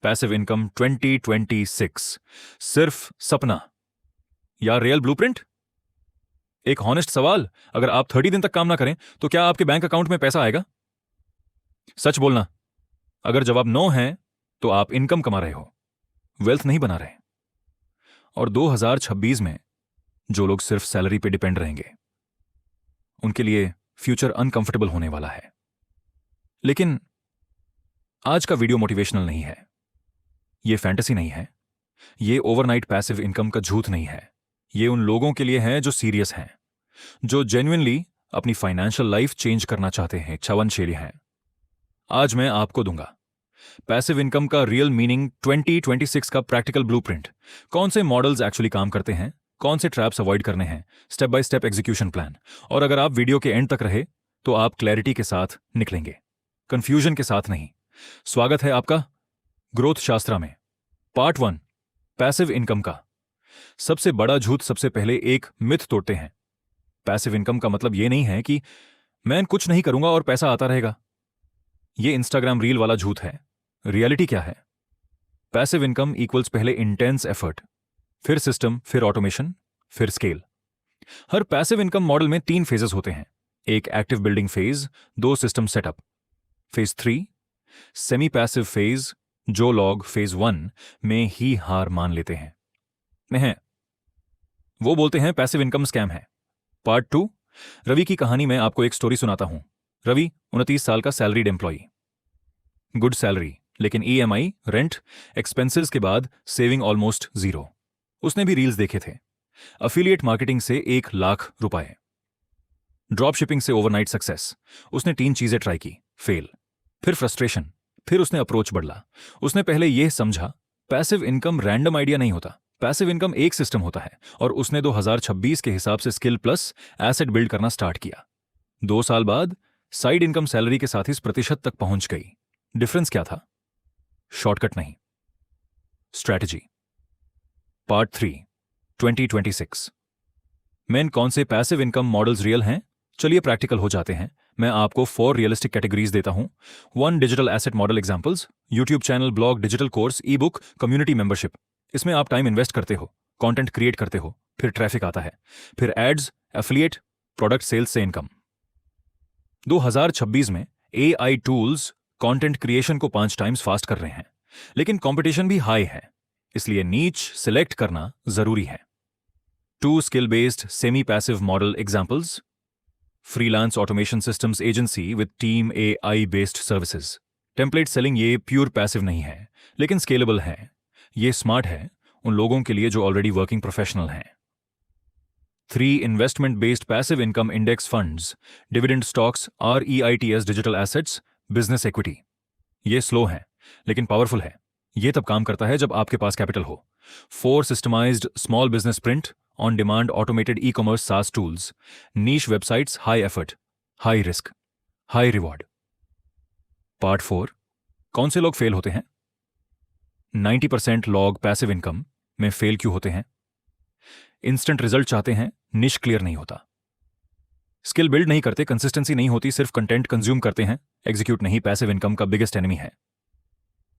Passive income 2026 सिर्फ सपना या रियल ब्लूप्रिंट? एक हॉनेस्ट सवाल, अगर आप 30 दिन तक काम ना करें तो क्या आपके बैंक अकाउंट में पैसा आएगा? सच बोलना। अगर जवाब नो है तो आप इनकम कमा रहे हो, वेल्थ नहीं बना रहे। और 2026 में जो लोग सिर्फ सैलरी पे डिपेंड रहेंगे उनके लिए फ्यूचर अनकंफर्टेबल होने वाला है। लेकिन आज का वीडियो मोटिवेशनल नहीं है, ये फैंटेसी नहीं है, ये ओवरनाइट पैसिव इनकम का झूठ नहीं है। ये उन लोगों के लिए है जो सीरियस हैं, जो जेन्युइनली अपनी फाइनेंशियल लाइफ चेंज करना चाहते हैं, इच्छावान हैं। आज मैं आपको दूंगा पैसिव इनकम का रियल मीनिंग, 2026 का प्रैक्टिकल ब्लूप्रिंट, कौन से मॉडल्स एक्चुअली काम करते हैं, कौन से ट्रैप्स अवॉइड करने हैं, step by step execution plan. और अगर आप वीडियो के एंड तक रहे तो आप क्लैरिटी के साथ निकलेंगे, कंफ्यूजन के साथ नहीं। स्वागत है आपका ग्रोथ शास्त्रा में। पार्ट 1, पैसिव इनकम का सबसे बड़ा झूठ। सबसे पहले एक मिथ तोड़ते हैं। पैसिव इनकम का मतलब यह नहीं है कि मैं कुछ नहीं करूंगा और पैसा आता रहेगा। यह इंस्टाग्राम रील वाला झूठ है। रियलिटी क्या है? पैसिव इनकम इक्वल्स पहले इंटेंस एफर्ट, फिर सिस्टम, फिर ऑटोमेशन, फिर स्केल। हर पैसिव इनकम मॉडल में 3 फेजेस होते हैं। एक active building phase, 2 system setup, phase 3 semi passive phase, जो लोग फेज 1 में ही हार मान लेते हैं वो बोलते हैं पैसिव इनकम स्कैम है। पार्ट 2, रवि की कहानी में आपको एक स्टोरी सुनाता हूं। रवि 29 साल का सैलरीड एम्प्लॉई, गुड सैलरी, लेकिन ईएमआई, रेंट, एक्सपेंसेस के बाद सेविंग ऑलमोस्ट जीरो। उसने भी रील्स देखे थे, अफिलिएट मार्केटिंग से 1 लाख रुपए, ड्रॉप शिपिंग से ओवरनाइट सक्सेस। उसने 3 चीजें ट्राई की, फेल, फिर फ्रस्ट्रेशन, फिर उसने अप्रोच बदला। उसने पहले यह समझा पैसिव इनकम रैंडम आइडिया नहीं होता, पैसिव इनकम एक सिस्टम होता है। और उसने 2026 के हिसाब से स्किल प्लस एसेट बिल्ड करना स्टार्ट किया। 2 साल बाद साइड इनकम सैलरी के 37% तक पहुंच गई। डिफरेंस क्या था? शॉर्टकट नहीं, स्ट्रैटेजी। पार्ट 3, 2026 मेन कौन से पैसिव इनकम मॉडल्स रियल हैं? चलिए प्रैक्टिकल हो जाते हैं। मैं आपको 4 रियलिस्टिक कैटेगरीज देता हूं। 1 digital asset model examples, YouTube channel, blog, digital course, ई बुक, कम्युनिटी मेंबरशिप। इसमें आप टाइम इन्वेस्ट करते हो, कंटेंट क्रिएट करते हो, फिर ट्रैफिक आता है, फिर एड्स, एफिलिएट, प्रोडक्ट सेल्स से इनकम। 2026 में एआई टूल्स कंटेंट क्रिएशन को 5 टाइम्स फास्ट कर रहे हैं, लेकिन कंपटीशन भी हाई है, इसलिए नीच सिलेक्ट करना जरूरी है। 2 skill based semi passive model examples, freelance automation systems agency with team AI based services. Template selling, ये प्योर पैसिव नहीं है, लेकिन स्केलेबल है। ये स्मार्ट है उन लोगों के लिए जो ऑलरेडी वर्किंग प्रोफेशनल हैं। 3 investment based passive income index funds, dividend stocks, REITs, digital assets, business equity. ये स्लो है लेकिन पावरफुल है। ये तब काम करता है जब आपके पास कैपिटल हो। 4 systemized small business print, on demand automated e commerce SaaS tools, niche websites, high effort, high risk, high reward. Part 4, कौन से लोग फेल होते हैं? 90% लोग पैसिव इनकम में फेल क्यों होते हैं? इंस्टेंट रिजल्ट चाहते हैं, निश क्लियर नहीं होता, स्किल बिल्ड नहीं करते, कंसिस्टेंसी नहीं होती, सिर्फ कंटेंट कंज्यूम करते हैं, एग्जीक्यूट नहीं। पैसिव इनकम का बिगेस्ट एनिमी है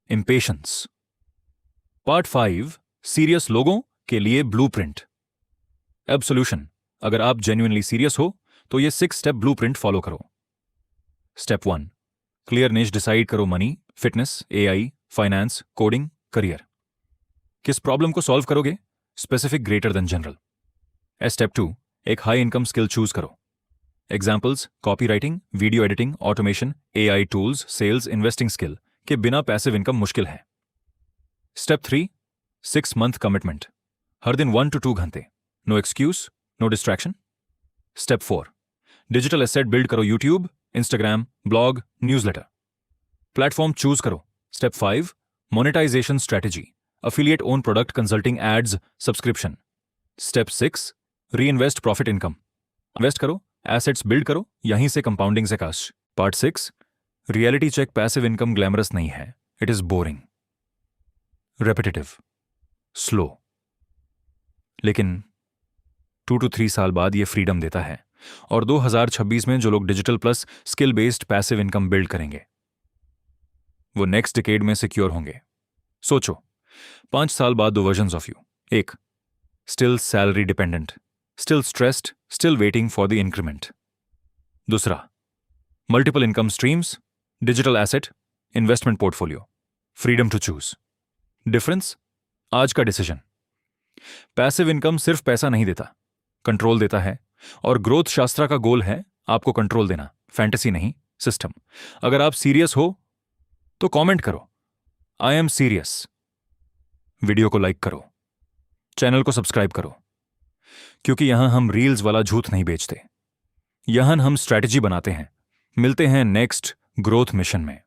इंपेशेंस। पार्ट 5, सीरियस लोगों के लिए ब्लूप्रिंट। अब सॉल्यूशन, अगर आप जेन्युइनली सीरियस हो तो ये 6 स्टेप ब्लूप्रिंट फॉलो करो। स्टेप 1, क्लियर निश डिसाइड करो, money, fitness, AI, finance, coding, career. किस प्रॉब्लम को सॉल्व करोगे? Specific, greater than general. Step 2, एक हाई इनकम स्किल चूज करो। Examples, copywriting, video editing, automation, AI tools, sales, investing skill के बिना passive income मुश्किल है। स्टेप 3, 6 मंथ कमिटमेंट, हर दिन 1 to 2 घंटे, no excuse, no distraction. Step 4, digital asset build करो, YouTube, Instagram, blog, newsletter, platform choose करो। Step 5, monetization strategy, affiliate, own product, consulting, ads, subscription. Step 6, reinvest profit income, invest करो, assets build करो, यहीं से compounding से cash. Part 6, reality check, passive income glamorous नहीं है, it is boring, repetitive, slow, लेकिन 2 to 3 साल बाद ये फ्रीडम देता है। और 2026 में जो लोग digital plus skill based passive income build करेंगे वो नेक्स्ट डिकेड में सिक्योर होंगे, सोचो, 5 साल बाद 2 वर्जन्स ऑफ यू। एक, still salary dependent, still stressed, still waiting for the increment. दूसरा, multiple income streams, digital asset, investment portfolio, freedom to choose. Difference, आज का डिसीजन। पैसिव इनकम सिर्फ पैसा नहीं देता, कंट्रोल देता है, और ग्रोथ शास्त्रा का गोल है आपको कंट्रोल देना, फैंटेसी नहीं, सिस्टम। अगर आप सीरियस हो तो कमेंट करो, आई एम सीरियस। वीडियो को लाइक करो, चैनल को सब्सक्राइब करो, क्योंकि यहां हम रील्स वाला झूठ नहीं बेचते, यहां हम स्ट्रैटेजी बनाते हैं। मिलते हैं नेक्स्ट ग्रोथ मिशन में।